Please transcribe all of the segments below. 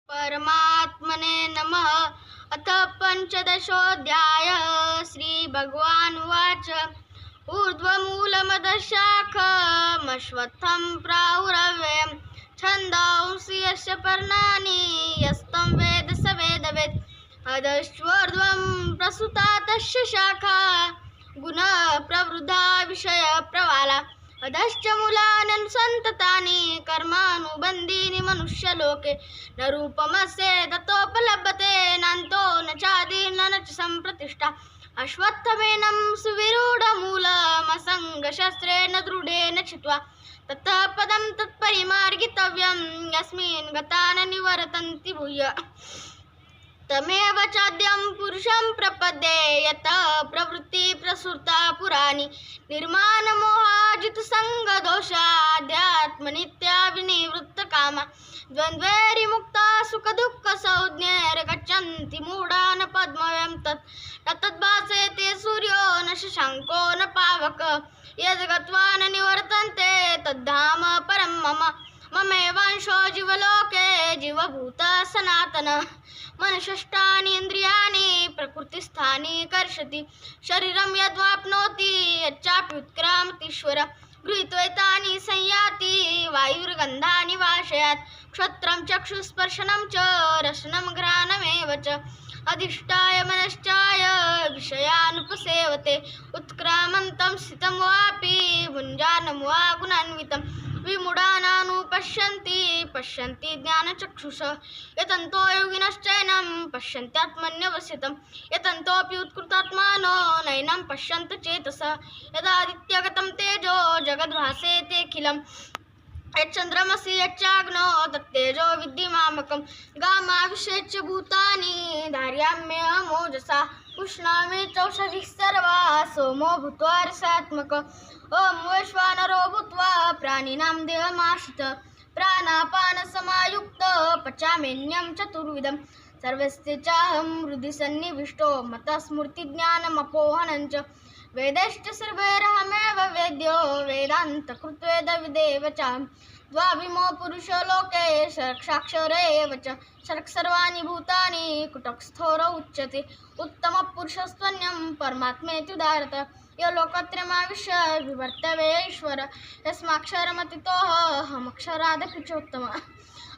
परमात्मने नमः। अथ पंचदशोऽध्याय। श्रीभगवानुवाच ऊर्ध्वमूलमदशाखमश्वत्थं प्राहुरव्ययम् छन्दांसि यस्य पर्णानि यस्तं वेद स वेदवित्। अधश्चोर्ध्वं प्रसृता तस्य शाखा गुणप्रवृद्धा विषयप्रवाला। अधश्च मूलान्यनुसन्ततानि कर्मानुबन्धीनि मनुष्यलोके। न रूपमस्य ततोपलभ्यते नान्तो न चादिर्न न च सम्प्रतिष्ठा। अश्वत्थमेनं सुविरूढमूलमसङ्गशस्त्रेण दृढेन चित्वा ततः पदं तत्परिमार्गितव्यं यस्मिन् गता न निवर्तन्ति भूयः। तमेव चाद्यं पुरुषं प्रपद्ये यतः प्रवृत्ति प्रसृता पुराणी। निर्माणमोहाजितसङ्गदोषाध्यात्मनित्या विनिवृत्तकामा। द्वन्द्वैर्विमुक्ता सुखदुःखसंज्ञैर्गच्छन्ति मूढा न पद्मव्यं तत्। न तद्भासेते सूर्यो न शशाङ्को न पावकः। यद्गत्वा न निवर्तन्ते तद्धाम परं मम। ममेवांशो जीवलोके जीवभूतः सनातनः। मनषष्ठानि इन्द्रियाणि प्रकृतिस्थानि कर्षति। शरीरं यद्वाप्नोति यच्चाप्युत्क्रामतीश्वरः। गृहीत्वैतानि संयाति वायुर्गन्धानि वाशयात्। क्षत्रं चक्षुस्पर्शनं च रसनं घ्राणमेव च। अधिष्ठाय मनश्चाय विषयानुपसेवते। उत्क्रामन्तं स्थितं वापि भुञ्जानं वा गुणान्वितं। विमूढानानुपश्यन्ति पश्यन्ति ज्ञानचक्षुषः। यतन्तो योगिनश्चैनं पश्यन्त्यात्मन्यवस्थितं। यतन्तोऽपि उत्कृतात्मानो नैनं पश्यन्त चेतसः। यदादित्यगतं तेजो जगद्भासेतेऽखिलम्। यच्चन्द्रमसि यच्चाग्नो तत्तेजो विद्धिमामकं। गामाविश्यच्च भूतानि धारयाम्यहमोजसा। उष्णामि चौषधिः सर्वाः सोमो भूत्वा रसात्मकः। ॐ वैश्वानरो भूत्वा प्राणिनां देहमाश्रितः। प्राणापानसमायुक्तो पचाम्यन्नं चतुर्विधं। सर्वस्य चाहं हृदि सन्निविष्टो मतः स्मृतिज्ञानमपोहनं च। वेदैश्च सर्वैरहमेव वेद्यो वेदान्तकृत्वेदविदेव चाहं। द्वाविमो पुरुषो लोके षट्क्षर एव च। षट्सर्वाणि भूतानि कुटस्थोर उच्यते। उत्तमपुरुषस्त्वन्यं परमात्मेति उदाहरतः। यो लोकत्रयमाविश्य विवर्तते ईश्वर। यस्माक्षरमतीतोऽहमक्षरादपि चोत्तमः।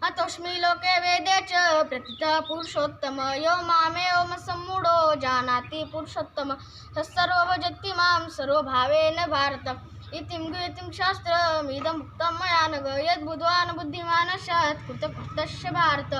अतोऽस्मि लोके वेदे च प्रतितः पुरुषोत्तमः। यो मामेवं सम्मूढो जानाति पुरुषोत्तमः स सर्वभजति मां सर्वभावेन भारत। इतिं गीतं शास्त्रमिदमुक्तं मया नघ। यद्बुद्ध्वा न बुद्धिमान् स्यात् कृतकृत्यस्य भारत।